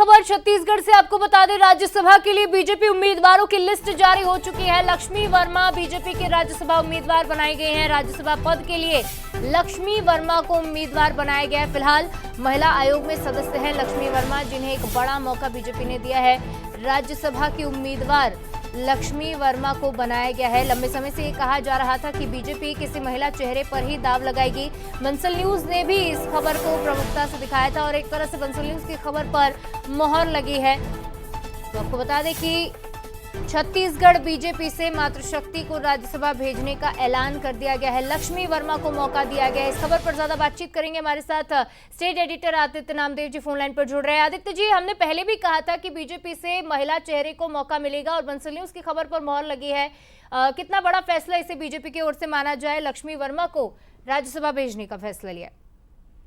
खबर छत्तीसगढ़ से आपको बता दें, राज्यसभा के लिए बीजेपी उम्मीदवारों की लिस्ट जारी हो चुकी है। लक्ष्मी वर्मा बीजेपी के राज्यसभा उम्मीदवार बनाए गए हैं। राज्यसभा पद के लिए लक्ष्मी वर्मा को उम्मीदवार बनाया गया है। फिलहाल महिला आयोग में सदस्य हैं लक्ष्मी वर्मा, जिन्हें एक बड़ा मौका बीजेपी ने दिया है। राज्यसभा की उम्मीदवार लक्ष्मी वर्मा को बनाया गया है। लंबे समय से ये कहा जा रहा था कि बीजेपी किसी महिला चेहरे पर ही दाव लगाएगी। बंसल न्यूज ने भी इस खबर को प्रमुखता से दिखाया था और एक तरह से बंसल न्यूज की खबर पर मोहर लगी है। तो आपको बता दें कि छत्तीसगढ़ बीजेपी से मातृशक्ति को राज्यसभा भेजने का ऐलान कर दिया गया है। लक्ष्मी वर्मा को मौका दिया गया है। इस खबर पर ज्यादा बातचीत करेंगे, हमारे साथ state editor Aditya Namdev ji phone line पर जुड़ रहे हैं। आदित्य जी, हमने पहले भी कहा था कि बीजेपी से महिला चेहरे को मौका मिलेगा और बंसल न्यूज की खबर पर मोहर लगी है। कितना बड़ा फैसला इसे बीजेपी की ओर से माना जाए, लक्ष्मी वर्मा को राज्यसभा भेजने का फैसला लिया?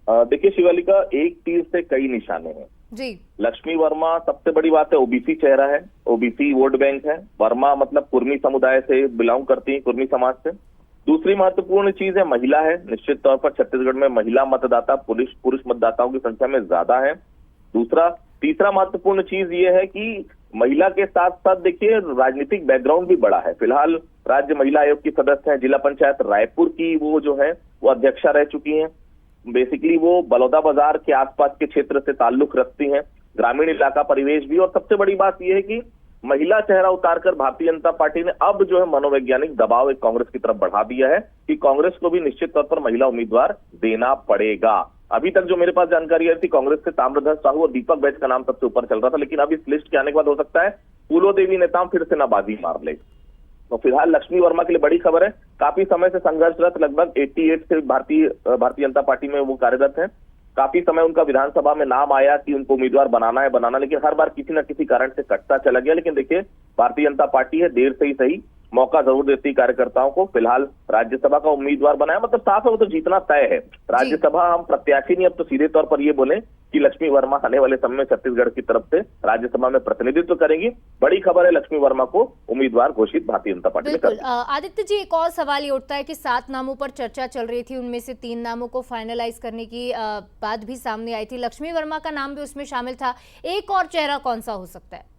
देखिए शिवालिका, एक तीर से कई निशाने हैं जी। लक्ष्मी वर्मा सबसे बड़ी बात है, ओबीसी चेहरा है, ओबीसी वोट बैंक है। वर्मा मतलब कुर्मी समुदाय से बिलोंग करती है, कुर्मी समाज से। दूसरी महत्वपूर्ण चीज है, महिला है। निश्चित तौर पर छत्तीसगढ़ में महिला मतदाता पुरुष मतदाताओं की संख्या में ज्यादा है। तीसरा महत्वपूर्ण चीज ये है कि महिला के साथ साथ देखिए राजनीतिक बैकग्राउंड भी बड़ा है। फिलहाल राज्य महिला आयोग की सदस्य है। जिला पंचायत रायपुर की वो जो है वो अध्यक्षा रह चुकी है। बेसिकली वो बलौदा बाजार के आसपास के क्षेत्र से ताल्लुक रखती हैं, ग्रामीण इलाका परिवेश भी। और सबसे बड़ी बात यह है कि महिला चेहरा उतारकर भारतीय जनता पार्टी ने अब जो है मनोवैज्ञानिक दबाव एक कांग्रेस की तरफ बढ़ा दिया है कि कांग्रेस को भी निश्चित तौर पर महिला उम्मीदवार देना पड़ेगा। अभी तक जो मेरे पास जानकारी आई थी, कांग्रेस से ताम्रध्वज साहू और दीपक बैज का नाम सबसे ऊपर चल रहा था, लेकिन अब इस लिस्ट के आने के बाद हो सकता है फूलो देवी नेताम फिर से ना बाजी मार ले। तो फिलहाल लक्ष्मी वर्मा के लिए बड़ी खबर है। काफी समय से संघर्षरत, लगभग 88 से भारतीय जनता पार्टी में वो कार्यरत है। काफी समय उनका विधानसभा में नाम आया कि उनको उम्मीदवार बनाना, लेकिन हर बार किसी न किसी कारण से कटता चला गया। लेकिन देखिए भारतीय जनता पार्टी है, देर से ही सही मौका जरूर देती कार्यकर्ताओं को। फिलहाल राज्यसभा का उम्मीदवार बनाया, मतलब साफ है वो तो जीतना तय है। राज्यसभा हम प्रत्याशी नहीं, अब तो सीधे तौर पर ये बोले कि लक्ष्मी वर्मा आने वाले समय में छत्तीसगढ़ की तरफ से राज्यसभा में प्रतिनिधित्व करेंगी। बड़ी खबर है, लक्ष्मी वर्मा को उम्मीदवार घोषित भारतीय जनता पार्टी ने कर दिया। आदित्य जी, एक और सवाल ये उठता है कि 7 नामों पर चर्चा चल रही थी, उनमें से 3 नामों को फाइनलाइज करने की बात भी सामने आई थी। लक्ष्मी वर्मा का नाम भी उसमें शामिल था। एक और चेहरा कौन सा हो सकता है?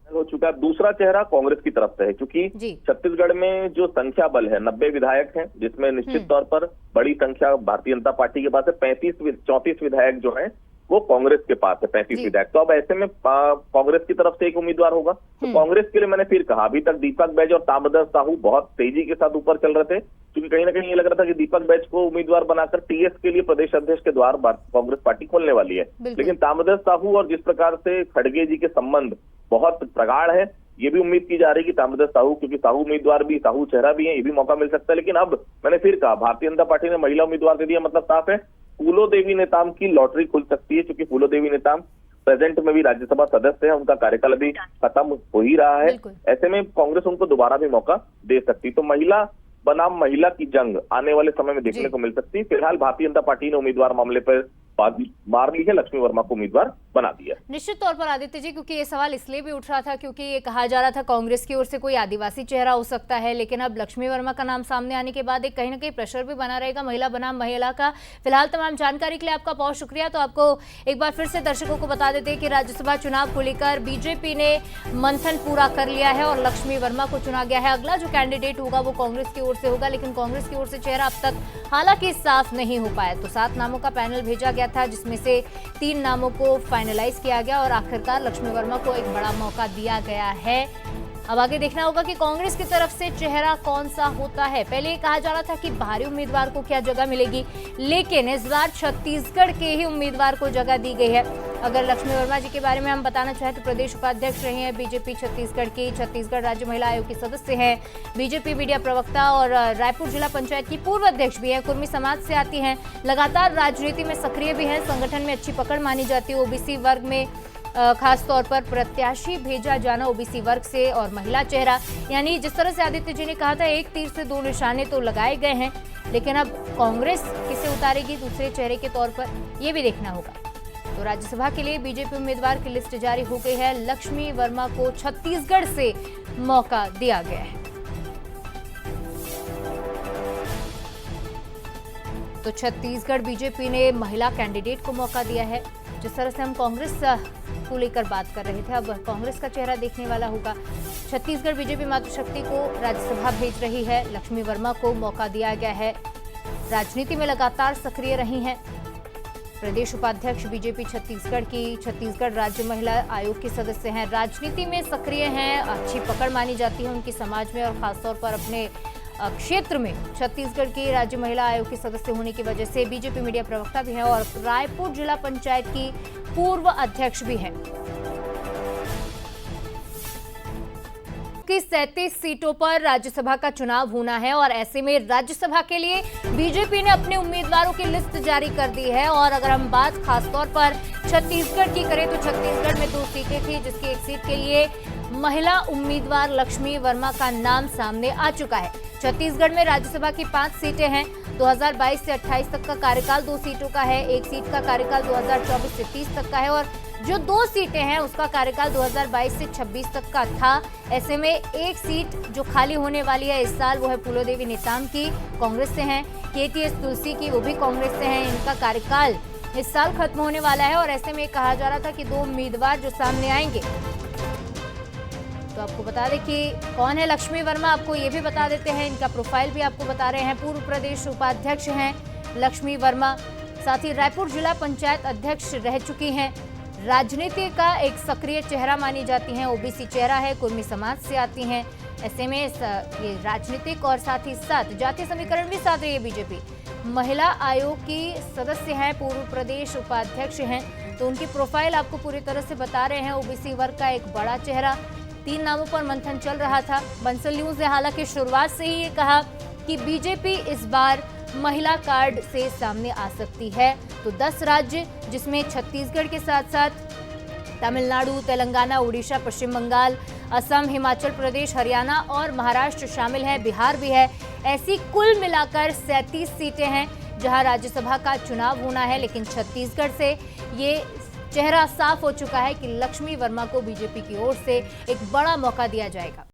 हो चुका दूसरा चेहरा कांग्रेस की तरफ से है, क्योंकि छत्तीसगढ़ में जो संख्या बल है 90 विधायक हैं, जिसमें निश्चित तौर पर बड़ी संख्या भारतीय जनता पार्टी के पास है। 34 विधायक जो हैं वो कांग्रेस के पास है, 35 विधायक। तो अब ऐसे में कांग्रेस की तरफ से एक उम्मीदवार होगा। तो कांग्रेस के लिए मैंने फिर कहा, अभी तक दीपक बैज और ताम्रध्वज साहू बहुत तेजी के साथ ऊपर चल रहे थे, क्योंकि कहीं ना कहीं ये लग रहा था कि दीपक बैज को उम्मीदवार बनाकर टीएस के लिए प्रदेश अध्यक्ष के द्वार कांग्रेस पार्टी खोलने वाली है। लेकिन ताम्रध्वज साहू और जिस प्रकार से खड़गे जी के संबंध बहुत प्रगाढ़ है, ये भी उम्मीद की जा रही है कि ताम्रध्वज साहू, क्योंकि साहू उम्मीदवार भी, साहू चेहरा भी है, ये भी मौका मिल सकता है। लेकिन अब मैंने फिर कहा, भारतीय जनता पार्टी ने महिला उम्मीदवार दे दिया, मतलब साफ है फूलो देवी नेताम की लॉटरी खुल सकती है। क्योंकि फूलो देवी नेताम प्रेजेंट में भी राज्यसभा सदस्य है, उनका कार्यकाल अभी खत्म हो ही रहा है। ऐसे में कांग्रेस उनको दोबारा भी मौका दे सकती। तो महिला बनाम महिला की जंग आने वाले समय में देखने को मिल सकती है। फिलहाल भारतीय जनता पार्टी ने उम्मीदवार मामले पर बाजी मार ली है, लक्ष्मी वर्मा को उम्मीदवार बना दिया। निश्चित तौर पर आदित्य जी, क्योंकि ये सवाल इसलिए भी उठ रहा था क्योंकि ये कहा जा रहा था कांग्रेस की ओर से कोई आदिवासी चेहरा हो सकता है, लेकिन अब लक्ष्मी वर्मा का नाम सामने आने के बाद एक कहीं ना कहीं प्रेशर भी बना रहेगा महिला बनाम महिला का। फिलहाल तमाम जानकारी के लिए आपका बहुत शुक्रिया। तो आपको एक बार फिर से दर्शकों को बता देते हैं कि राज्यसभा चुनाव को लेकर बीजेपी ने मंथन पूरा कर लिया है और लक्ष्मी वर्मा को चुना गया है। अगला जो कैंडिडेट होगा वो कांग्रेस की ओर से होगा, लेकिन कांग्रेस की ओर से चेहरा अब तक हालांकि साफ नहीं हो पाया। तो 7 नामों का पैनल भेजा गया था, जिसमें से 3 नामों को फाइनलाइज किया गया और आखिरकार लक्ष्मी वर्मा को एक बड़ा मौका दिया गया है। अब आगे देखना होगा कि कांग्रेस की तरफ से चेहरा कौन सा होता है। पहले ये कहा जा रहा था कि बाहरी उम्मीदवार को क्या जगह मिलेगी, लेकिन इस बार छत्तीसगढ़ के ही उम्मीदवार को जगह दी गई है। अगर लक्ष्मी वर्मा जी के बारे में हम बताना चाहें तो प्रदेश उपाध्यक्ष रहे हैं बीजेपी छत्तीसगढ़ की, छत्तीसगढ़ राज्य महिला आयोग के सदस्य हैं, बीजेपी मीडिया प्रवक्ता और रायपुर जिला पंचायत की पूर्व अध्यक्ष भी हैं, कुर्मी समाज से आती हैं, लगातार राजनीति में सक्रिय भी हैं, संगठन में अच्छी पकड़ मानी जाती है। ओबीसी वर्ग में खास तौर पर प्रत्याशी भेजा जाना ओबीसी वर्ग से और महिला चेहरा, यानी जिस तरह से आदित्य जी ने कहा था एक तीर से 2 निशाने तो लगाए गए हैं, लेकिन अब कांग्रेस किसे उतारेगी दूसरे चेहरे के तौर पर, यह भी देखना होगा। तो राज्यसभा के लिए बीजेपी उम्मीदवार की लिस्ट जारी हो गई है। लक्ष्मी वर्मा को छत्तीसगढ़ से मौका दिया गया है। तो छत्तीसगढ़ बीजेपी ने महिला कैंडिडेट को मौका दिया है। जिस तरह से हम कांग्रेस को लेकर बात कर रहे थे, अब कांग्रेस का चेहरा देखने वाला होगा। छत्तीसगढ़ बीजेपी मातृशक्ति को राज्यसभा भेज रही है। लक्ष्मी वर्मा को मौका दिया गया है। राजनीति में लगातार सक्रिय रही हैं। प्रदेश उपाध्यक्ष बीजेपी छत्तीसगढ़ की छत्तीसगढ़ राज्य महिला आयोग की सदस्य हैं। राजनीति में सक्रिय हैं, अच्छी पकड़ मानी जाती है उनकी समाज में, और खासतौर पर अपने क्षेत्र में छत्तीसगढ़ की राज्य महिला आयोग की सदस्य होने की वजह से बीजेपी मीडिया प्रवक्ता भी हैं और रायपुर जिला पंचायत की पूर्व अध्यक्ष भी हैं। की 37 सीटों पर राज्यसभा का चुनाव होना है और ऐसे में राज्यसभा के लिए बीजेपी ने अपने उम्मीदवारों की लिस्ट जारी कर दी है। और अगर हम बात खासतौर पर छत्तीसगढ़ की करें तो छत्तीसगढ़ में 2 सीटें थी, जिसकी एक सीट के लिए महिला उम्मीदवार लक्ष्मी वर्मा का नाम सामने आ चुका है। छत्तीसगढ़ में राज्यसभा की 5 सीटें हैं। 2022 से 28 तक का कार्यकाल 2 सीटों का है। एक सीट का कार्यकाल 2024 से 30 तक का है और जो 2 सीटें हैं उसका कार्यकाल 2022 से 26 तक का था। ऐसे में एक सीट जो खाली होने वाली है इस साल वो है फूलोदेवी नेताम की, कांग्रेस से हैं। KTS तुलसी की, वो भी कांग्रेस से हैं। इनका कार्यकाल इस साल खत्म होने वाला है और ऐसे में कहा जा रहा था कि 2 उम्मीदवार जो सामने आएंगे। तो आपको बता दें कि कौन है लक्ष्मी वर्मा, आपको ये भी बता देते हैं, इनका प्रोफाइल भी आपको बता रहे हैं। पूर्व प्रदेश उपाध्यक्ष हैं लक्ष्मी वर्मा, साथ ही रायपुर जिला पंचायत अध्यक्ष रह चुकी हैं। राजनीति का एक सक्रिय चेहरा मानी जाती हैं। OBC चेहरा है, कुर्मी समाज से आती हैं। ऐसे में ये राजनीतिक और साथ ही साथ जातीय समीकरण भी साथ रही है बीजेपी। महिला आयोग की सदस्य हैं, पूर्व प्रदेश उपाध्यक्ष हैं, तो उनकी प्रोफाइल आपको पूरी तरह से बता रहे हैं। OBC वर्ग का एक बड़ा चेहरा, 3 नामों पर मंथन चल रहा था। बंसल न्यूज ने हालांकि शुरुआत से ही ये कहा कि बीजेपी इस बार महिला कार्ड से सामने आ सकती है। तो 10 राज्य, जिसमें छत्तीसगढ़ के साथ साथ तमिलनाडु, तेलंगाना, उड़ीसा, पश्चिम बंगाल, असम, हिमाचल प्रदेश, हरियाणा और महाराष्ट्र शामिल है, बिहार भी है। ऐसी कुल मिलाकर 37 सीटें हैं जहां राज्यसभा का चुनाव होना है। लेकिन छत्तीसगढ़ से ये चेहरा साफ हो चुका है कि लक्ष्मी वर्मा को बीजेपी की ओर से एक बड़ा मौका दिया जाएगा।